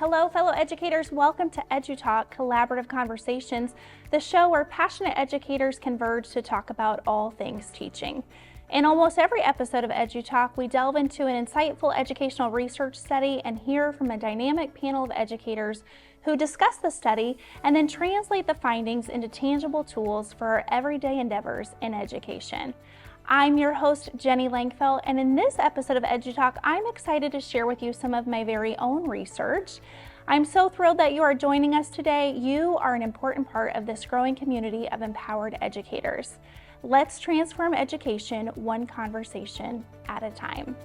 Hello, fellow educators. Welcome to EduTalk, Collaborative Conversations, the show where passionate educators converge to talk about all things teaching. In almost every episode of EduTalk, we delve into an insightful educational research study and hear from a dynamic panel of educators who discuss the study and then translate the findings into tangible tools for our everyday endeavors in education. I'm your host, Jeni Langfeld, and in this episode of EduTalk, I'm excited to share with you some of my very own research. I'm so thrilled that you are joining us today. You are an important part of this growing community of empowered educators. Let's transform education one conversation at a time.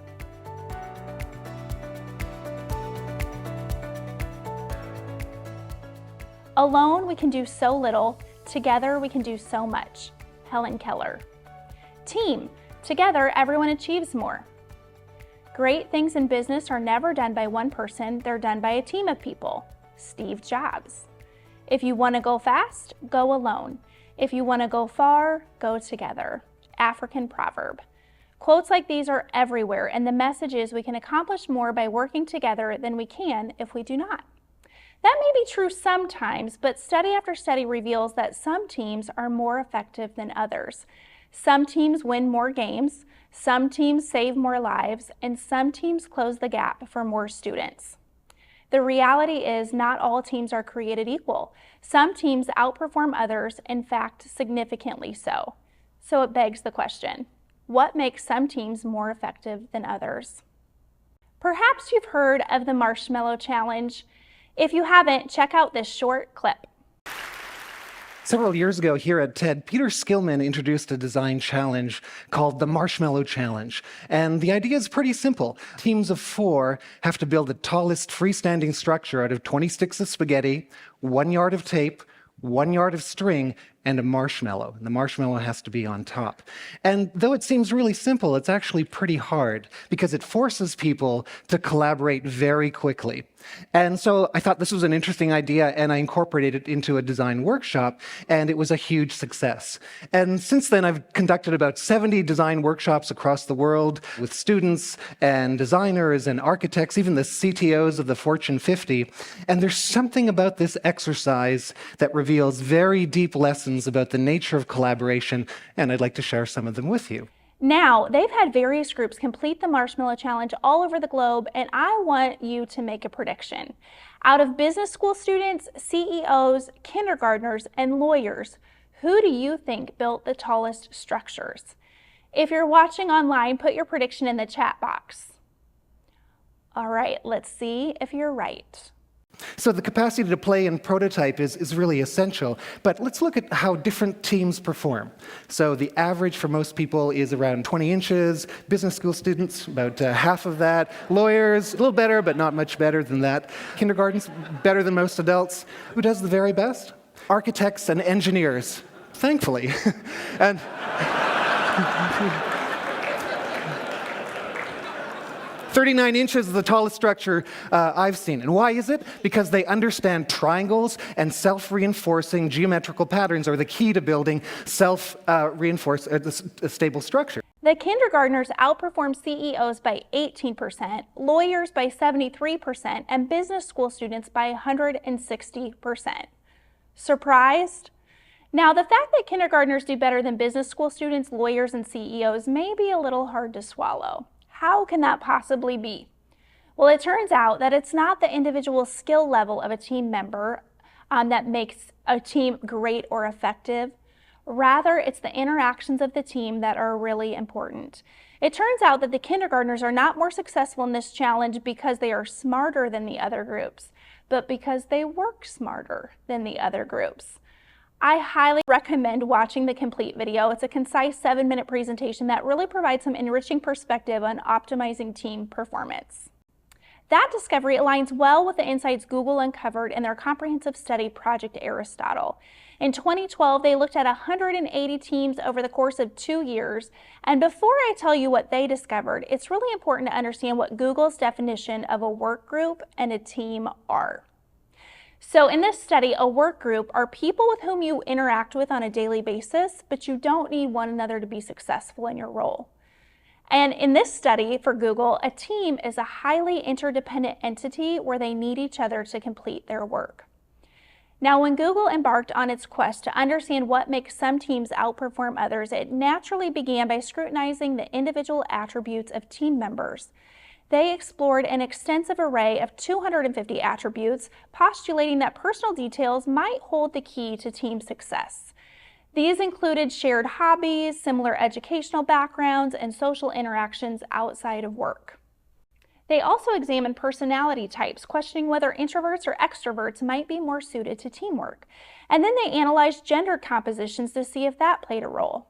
Alone, we can do so little. Together, we can do so much. Helen Keller. Team. Together, everyone achieves more. Great things in business are never done by one person, they're done by a team of people. Steve Jobs. If you want to go fast, go alone. If you want to go far, go together. African proverb. Quotes like these are everywhere, and the message is we can accomplish more by working together than we can if we do not. That may be true sometimes, but study after study reveals that some teams are more effective than others. Some teams win more games, some teams save more lives, and some teams close the gap for more students. The reality is not all teams are created equal. Some teams outperform others, in fact, significantly so. So it begs the question, what makes some teams more effective than others? Perhaps you've heard of the Marshmallow Challenge. If you haven't, check out this short clip. Several years ago here at TED, Peter Skillman introduced a design challenge called the Marshmallow Challenge. And the idea is pretty simple. Teams of 4 have to build the tallest freestanding structure out of 20 sticks of spaghetti, 1 yard of tape, 1 yard of string, and a marshmallow. And the marshmallow has to be on top. And though it seems really simple, it's actually pretty hard because it forces people to collaborate very quickly. And so I thought this was an interesting idea, and I incorporated it into a design workshop, and it was a huge success. And since then, I've conducted about 70 design workshops across the world with students and designers and architects, even the CTOs of the Fortune 50. And there's something about this exercise that reveals very deep lessons about the nature of collaboration, and I'd like to share some of them with you. Now, they've had various groups complete the Marshmallow Challenge all over the globe, and I want you to make a prediction. Out of business school students, CEOs, kindergartners, and lawyers, who do you think built the tallest structures? If you're watching online, put your prediction in the chat box. All right, let's see if you're right. So the capacity to play and prototype is really essential, but let's look at how different teams perform. So the average for most people is around 20 inches, business school students, about half of that, lawyers, a little better, but not much better than that, kindergartens, better than most adults. Who does the very best? Architects and engineers, thankfully. And 39 inches is the tallest structure I've seen. And why is it? Because they understand triangles and self-reinforcing geometrical patterns are the key to building self-reinforced stable structure. The kindergartners outperform CEOs by 18%, lawyers by 73%, and business school students by 160%. Surprised? Now, the fact that kindergartners do better than business school students, lawyers, and CEOs may be a little hard to swallow. How can that possibly be? Well, it turns out that it's not the individual skill level of a team member that makes a team great or effective. Rather, it's the interactions of the team that are really important. It turns out that the kindergartners are not more successful in this challenge because they are smarter than the other groups, but because they work smarter than the other groups. I highly recommend watching the complete video. It's a concise 7-minute presentation that really provides some enriching perspective on optimizing team performance. That discovery aligns well with the insights Google uncovered in their comprehensive study, Project Aristotle. In 2012, they looked at 180 teams over the course of 2 years. And before I tell you what they discovered, it's really important to understand what Google's definition of a work group and a team are. So in this study, a work group are people with whom you interact with on a daily basis, but you don't need one another to be successful in your role. And in this study for Google, a team is a highly interdependent entity where they need each other to complete their work. Now, when Google embarked on its quest to understand what makes some teams outperform others, it naturally began by scrutinizing the individual attributes of team members. They explored an extensive array of 250 attributes, postulating that personal details might hold the key to team success. These included shared hobbies, similar educational backgrounds, and social interactions outside of work. They also examined personality types, questioning whether introverts or extroverts might be more suited to teamwork. And then they analyzed gender compositions to see if that played a role.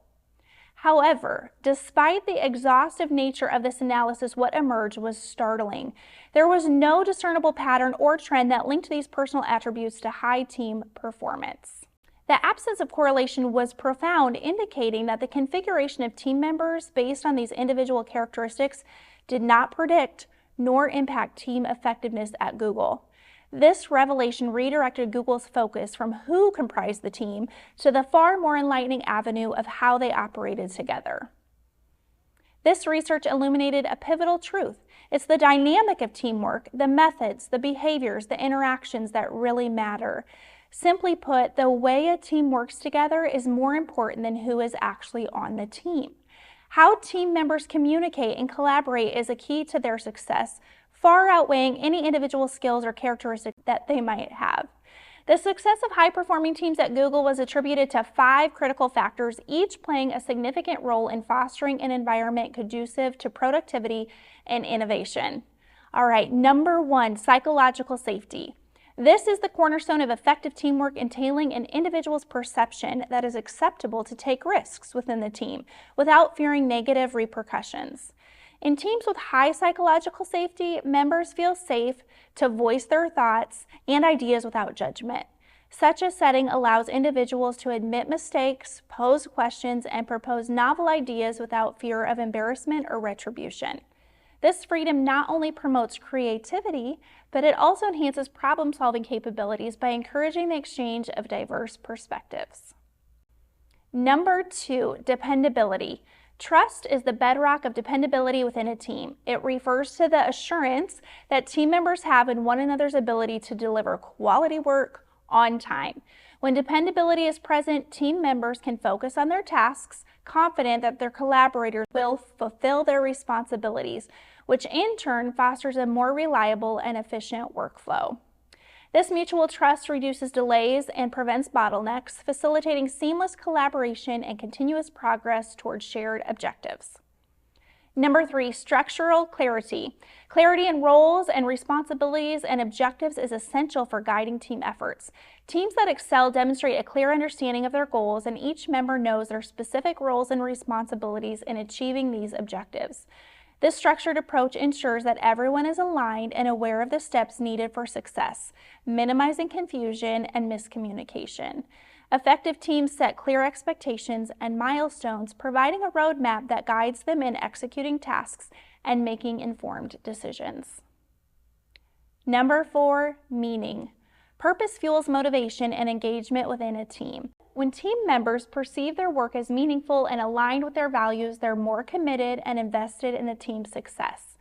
However, despite the exhaustive nature of this analysis, what emerged was startling. There was no discernible pattern or trend that linked these personal attributes to high team performance. The absence of correlation was profound, indicating that the configuration of team members based on these individual characteristics did not predict nor impact team effectiveness at Google. This revelation redirected Google's focus from who comprised the team to the far more enlightening avenue of how they operated together. This research illuminated a pivotal truth. It's the dynamic of teamwork, the methods, the behaviors, the interactions that really matter. Simply put, the way a team works together is more important than who is actually on the team. How team members communicate and collaborate is a key to their success, far outweighing any individual skills or characteristics that they might have. The success of high-performing teams at Google was attributed to 5 critical factors, each playing a significant role in fostering an environment conducive to productivity and innovation. All right, number 1, psychological safety. This is the cornerstone of effective teamwork, entailing an individual's perception that is acceptable to take risks within the team without fearing negative repercussions. In teams with high psychological safety, members feel safe to voice their thoughts and ideas without judgment. Such a setting allows individuals to admit mistakes, pose questions, and propose novel ideas without fear of embarrassment or retribution. This freedom not only promotes creativity, but it also enhances problem-solving capabilities by encouraging the exchange of diverse perspectives. Number 2, dependability. Trust is the bedrock of dependability within a team. It refers to the assurance that team members have in one another's ability to deliver quality work on time. When dependability is present, team members can focus on their tasks, confident that their collaborators will fulfill their responsibilities, which in turn fosters a more reliable and efficient workflow. This mutual trust reduces delays and prevents bottlenecks, facilitating seamless collaboration and continuous progress towards shared objectives. Number 3, structural clarity. Clarity in roles and responsibilities and objectives is essential for guiding team efforts. Teams that excel demonstrate a clear understanding of their goals, and each member knows their specific roles and responsibilities in achieving these objectives. This structured approach ensures that everyone is aligned and aware of the steps needed for success, minimizing confusion and miscommunication. Effective teams set clear expectations and milestones, providing a roadmap that guides them in executing tasks and making informed decisions. Number 4, meaning. Purpose fuels motivation and engagement within a team. When team members perceive their work as meaningful and aligned with their values, they're more committed and invested in the team's success.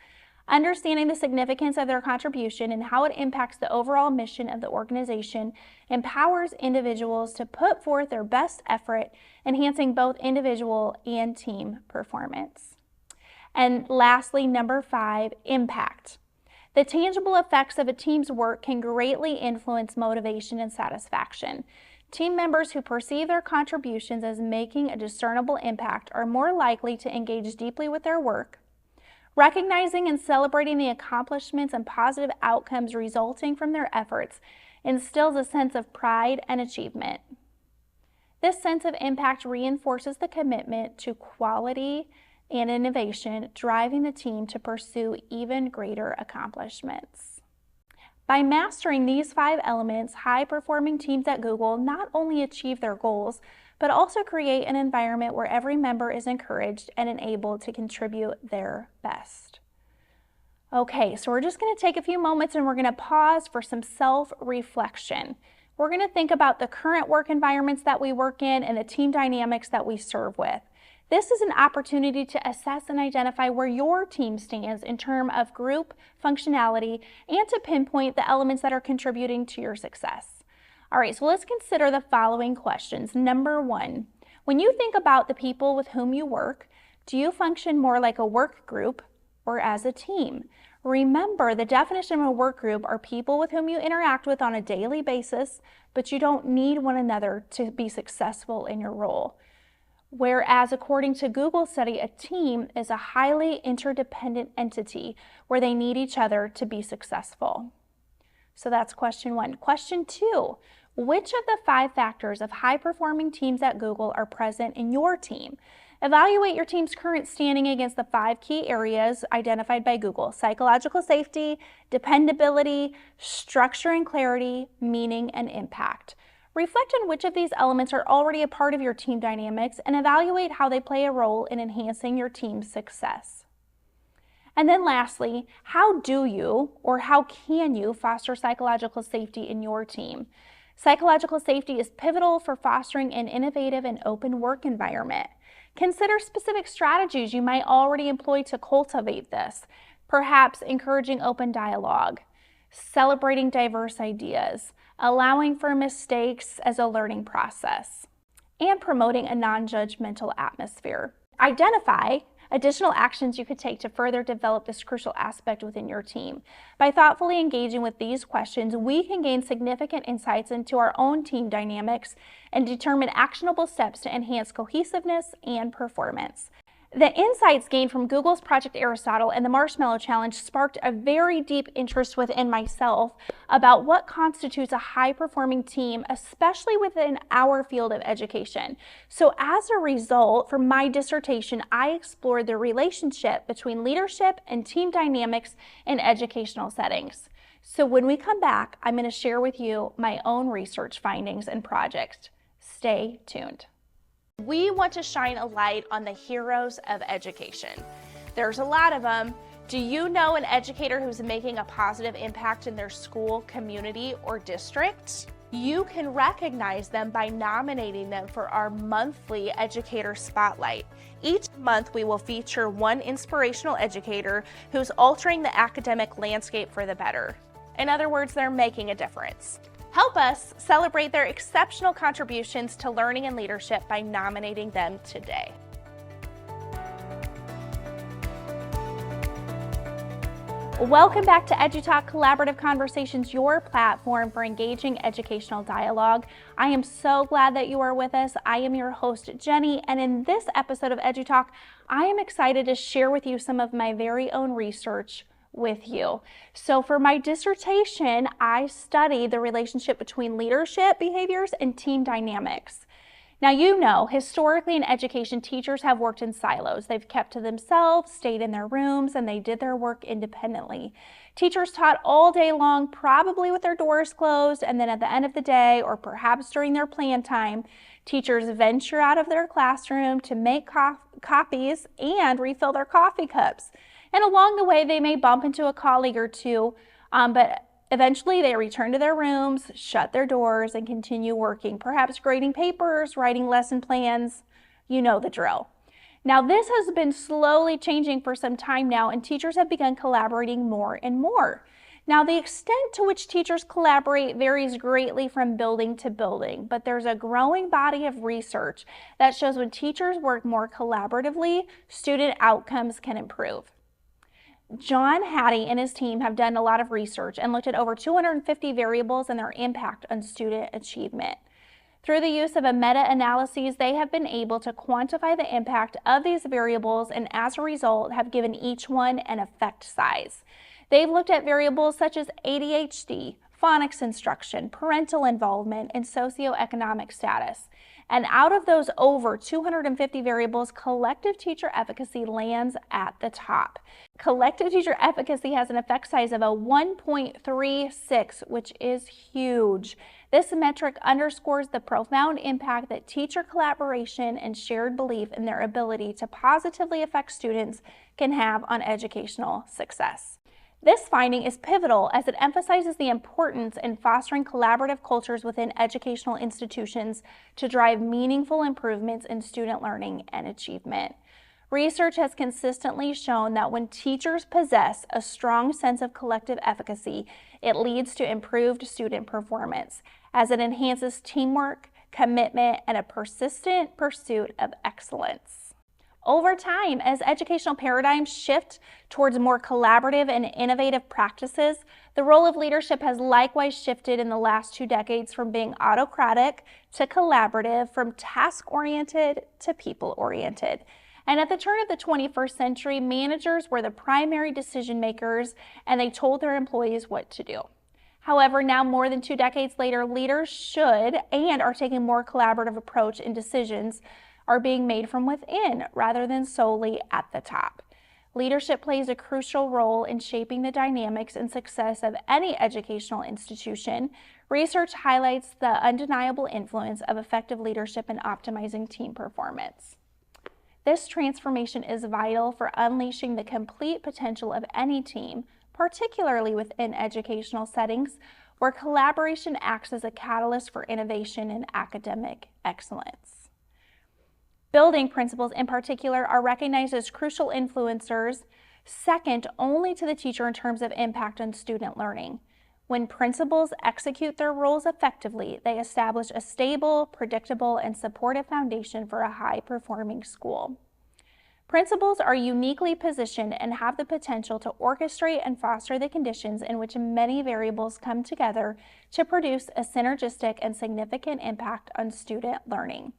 Understanding the significance of their contribution and how it impacts the overall mission of the organization empowers individuals to put forth their best effort, enhancing both individual and team performance. And lastly, number 5, impact. The tangible effects of a team's work can greatly influence motivation and satisfaction. Team members who perceive their contributions as making a discernible impact are more likely to engage deeply with their work. Recognizing and celebrating the accomplishments and positive outcomes resulting from their efforts instills a sense of pride and achievement. This sense of impact reinforces the commitment to quality and innovation, driving the team to pursue even greater accomplishments. By mastering these 5 elements, high-performing teams at Google not only achieve their goals, but also create an environment where every member is encouraged and enabled to contribute their best. Okay, so we're just going to take a few moments and we're going to pause for some self-reflection. We're going to think about the current work environments that we work in and the team dynamics that we serve with. This is an opportunity to assess and identify where your team stands in terms of group functionality and to pinpoint the elements that are contributing to your success. All right, so let's consider the following questions. Number 1, when you think about the people with whom you work, do you function more like a work group or as a team? Remember, the definition of a work group are people with whom you interact with on a daily basis, but you don't need one another to be successful in your role. Whereas according to Google study, a team is a highly interdependent entity where they need each other to be successful. So that's question 1. Question 2, which of the 5 factors of high-performing teams at Google are present in your team? Evaluate your team's current standing against the 5 key areas identified by Google: psychological safety, dependability, structure and clarity, meaning, and impact. Reflect on which of these elements are already a part of your team dynamics and evaluate how they play a role in enhancing your team's success. And then lastly, how do you or how can you foster psychological safety in your team? Psychological safety is pivotal for fostering an innovative and open work environment. Consider specific strategies you might already employ to cultivate this, perhaps encouraging open dialogue, celebrating diverse ideas, allowing for mistakes as a learning process, and promoting a non-judgmental atmosphere. Identify additional actions you could take to further develop this crucial aspect within your team. By thoughtfully engaging with these questions, we can gain significant insights into our own team dynamics and determine actionable steps to enhance cohesiveness and performance. The insights gained from Google's Project Aristotle and the Marshmallow Challenge sparked a very deep interest within myself about what constitutes a high-performing team, especially within our field of education. So as a result, for my dissertation, I explored the relationship between leadership and team dynamics in educational settings. So when we come back, I'm going to share with you my own research findings and projects. Stay tuned. We want to shine a light on the heroes of education. There's a lot of them. Do you know an educator who's making a positive impact in their school, community, or district? You can recognize them by nominating them for our monthly Educator Spotlight. Each month we will feature one inspirational educator who's altering the academic landscape for the better. In other words, they're making a difference. Help us celebrate their exceptional contributions to learning and leadership by nominating them today. Welcome back to EduTalk Collaborative Conversations, your platform for engaging educational dialogue. I am so glad that you are with us. I am your host, Jenny, and in this episode of EduTalk, I am excited to share with you some of my very own research with you. So for my dissertation, I studied the relationship between leadership behaviors and team dynamics. Now, you know, historically in education, teachers have worked in silos. They've kept to themselves, stayed in their rooms, and they did their work independently. Teachers taught all day long, probably with their doors closed, and then at the end of the day, or perhaps during their plan time, teachers venture out of their classroom to make copies and refill their coffee cups. And along the way, they may bump into a colleague or two, but eventually they return to their rooms, shut their doors, and continue working, perhaps grading papers, writing lesson plans. You know the drill. Now, this has been slowly changing for some time now, and teachers have begun collaborating more and more. Now, the extent to which teachers collaborate varies greatly from building to building, but there's a growing body of research that shows when teachers work more collaboratively, student outcomes can improve. John Hattie and his team have done a lot of research and looked at over 250 variables and their impact on student achievement. Through the use of a meta-analysis, they have been able to quantify the impact of these variables and as a result have given each one an effect size. They've looked at variables such as ADHD, phonics instruction, parental involvement, and socioeconomic status. And out of those over 250 variables, collective teacher efficacy lands at the top. Collective teacher efficacy has an effect size of a 1.36, which is huge. This metric underscores the profound impact that teacher collaboration and shared belief in their ability to positively affect students can have on educational success. This finding is pivotal as it emphasizes the importance in fostering collaborative cultures within educational institutions to drive meaningful improvements in student learning and achievement. Research has consistently shown that when teachers possess a strong sense of collective efficacy, it leads to improved student performance, as it enhances teamwork, commitment, and a persistent pursuit of excellence. Over time, as educational paradigms shift towards more collaborative and innovative practices, the role of leadership has likewise shifted in the last 2 decades from being autocratic to collaborative, from task-oriented to people-oriented. And at the turn of the 21st century, managers were the primary decision makers, and they told their employees what to do. However, now more than 2 decades later, leaders should and are taking a more collaborative approach in decisions are being made from within rather than solely at the top. Leadership plays a crucial role in shaping the dynamics and success of any educational institution. Research highlights the undeniable influence of effective leadership in optimizing team performance. This transformation is vital for unleashing the complete potential of any team, particularly within educational settings where collaboration acts as a catalyst for innovation and academic excellence. Building principles in particular are recognized as crucial influencers, second only to the teacher in terms of impact on student learning. When principals execute their roles effectively, they establish a stable, predictable, and supportive foundation for a high-performing school. Principals are uniquely positioned and have the potential to orchestrate and foster the conditions in which many variables come together to produce a synergistic and significant impact on student learning.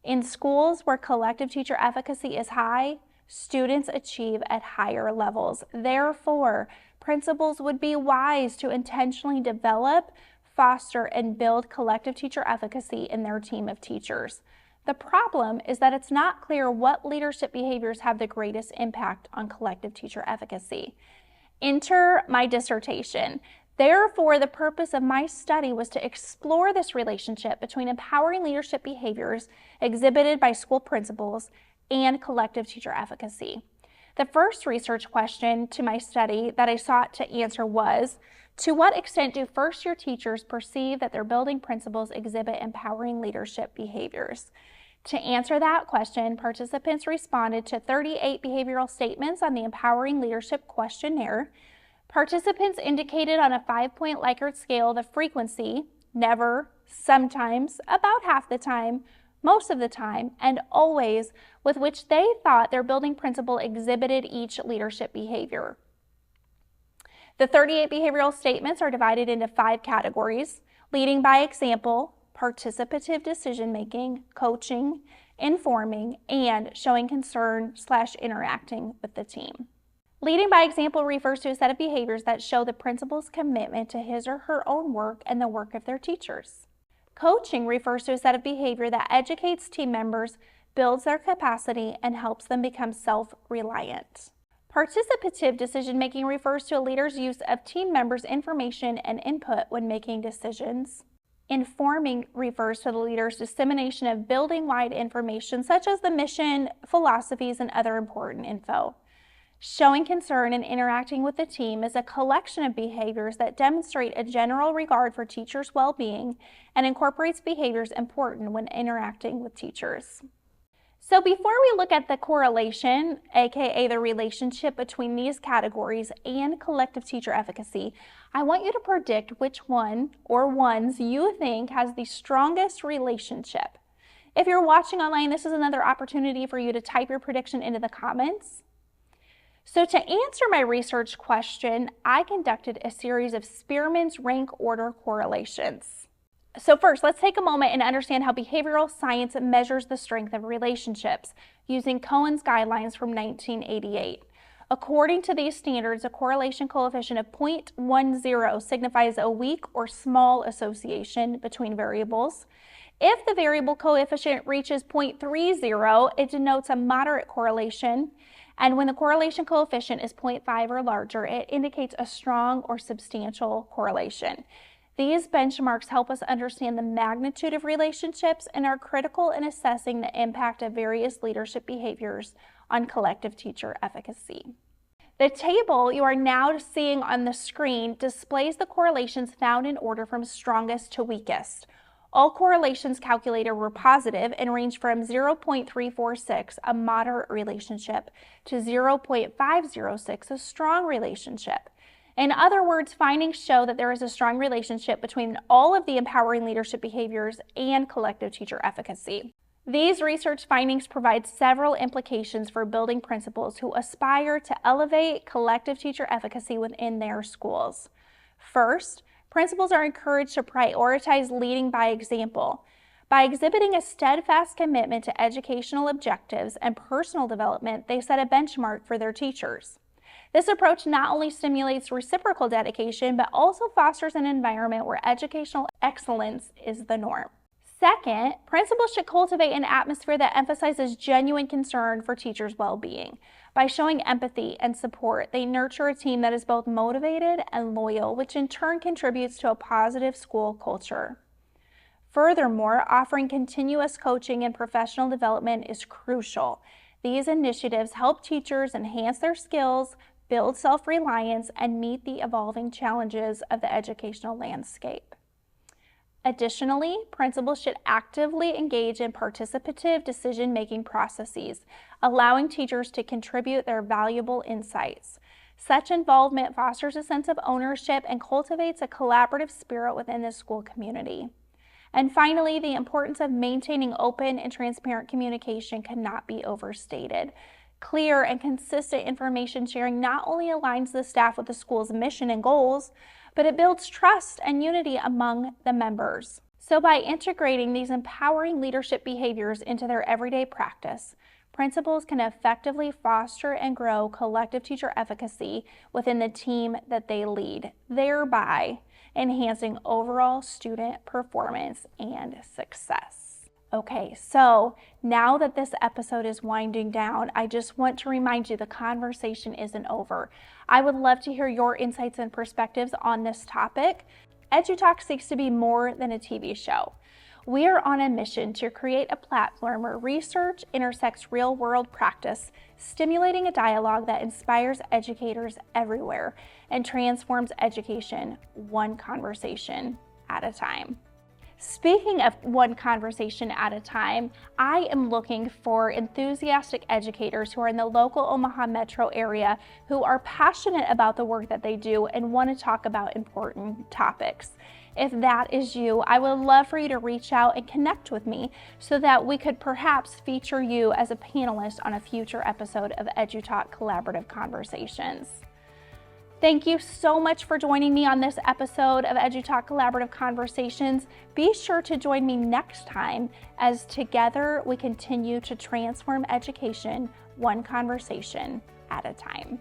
In schools where collective teacher efficacy is high, students achieve at higher levels. Therefore, principals would be wise to intentionally develop, foster, and build collective teacher efficacy in their team of teachers. The problem is that it's not clear what leadership behaviors have the greatest impact on collective teacher efficacy. Enter my dissertation. Therefore, the purpose of my study was to explore this relationship between empowering leadership behaviors exhibited by school principals and collective teacher efficacy. The first research question to my study that I sought to answer was, to what extent do first-year teachers perceive that their building principles exhibit empowering leadership behaviors? To answer that question, participants responded to 38 behavioral statements on the Empowering Leadership Questionnaire. Participants indicated on a 5-point Likert scale the frequency, never, sometimes, about half the time, most of the time, and always, with which they thought their building principle exhibited each leadership behavior. The 38 behavioral statements are divided into 5 categories: leading by example, participative decision-making, coaching, informing, and showing concern/interacting with the team. Leading by example refers to a set of behaviors that show the principal's commitment to his or her own work and the work of their teachers. Coaching refers to a set of behavior that educates team members, builds their capacity, and helps them become self-reliant. Participative decision-making refers to a leader's use of team members' information and input when making decisions. Informing refers to the leader's dissemination of building-wide information such as the mission, philosophies, and other important info. Showing concern and interacting with the team is a collection of behaviors that demonstrate a general regard for teachers' well-being and incorporates behaviors important when interacting with teachers. So before we look at the correlation, aka the relationship between these categories and collective teacher efficacy, I want you to predict which one or ones you think has the strongest relationship. If you're watching online, this is another opportunity for you to type your prediction into the comments. So to answer my research question, I conducted a series of Spearman's rank order correlations. So first, let's take a moment and understand how behavioral science measures the strength of relationships using Cohen's guidelines from 1988. According to these standards, a correlation coefficient of 0.10 signifies a weak or small association between variables. If the variable coefficient reaches 0.30, it denotes a moderate correlation. And when the correlation coefficient is 0.5 or larger, it indicates a strong or substantial correlation. These benchmarks help us understand the magnitude of relationships and are critical in assessing the impact of various leadership behaviors on collective teacher efficacy. The table you are now seeing on the screen displays the correlations found in order from strongest to weakest. All correlations calculated were positive and ranged from 0.346, a moderate relationship, to 0.506, a strong relationship. In other words, findings show that there is a strong relationship between all of the empowering leadership behaviors and collective teacher efficacy. These research findings provide several implications for building principals who aspire to elevate collective teacher efficacy within their schools. First, principals are encouraged to prioritize leading by example. By exhibiting a steadfast commitment to educational objectives and personal development, they set a benchmark for their teachers. This approach not only stimulates reciprocal dedication, but also fosters an environment where educational excellence is the norm. Second, principals should cultivate an atmosphere that emphasizes genuine concern for teachers' well-being. By showing empathy and support, they nurture a team that is both motivated and loyal, which in turn contributes to a positive school culture. Furthermore, offering continuous coaching and professional development is crucial. These initiatives help teachers enhance their skills, build self-reliance, and meet the evolving challenges of the educational landscape. Additionally, principals should actively engage in participative decision-making processes, allowing teachers to contribute their valuable insights. Such involvement fosters a sense of ownership and cultivates a collaborative spirit within the school community. And finally, the importance of maintaining open and transparent communication cannot be overstated. Clear and consistent information sharing not only aligns the staff with the school's mission and goals, but it builds trust and unity among the members. So by integrating these empowering leadership behaviors into their everyday practice, principals can effectively foster and grow collective teacher efficacy within the team that they lead, thereby enhancing overall student performance and success. Okay, so now that this episode is winding down, I just want to remind you the conversation isn't over. I would love to hear your insights and perspectives on this topic. EduTalk seeks to be more than a TV show. We are on a mission to create a platform where research intersects real-world practice, stimulating a dialogue that inspires educators everywhere and transforms education one conversation at a time. Speaking of one conversation at a time, I am looking for enthusiastic educators who are in the local Omaha metro area who are passionate about the work that they do and want to talk about important topics. If that is you, I would love for you to reach out and connect with me so that we could perhaps feature you as a panelist on a future episode of EduTalk Collaborative Conversations. Thank you so much for joining me on this episode of EduTalk Collaborative Conversations. Be sure to join me next time as together we continue to transform education one conversation at a time.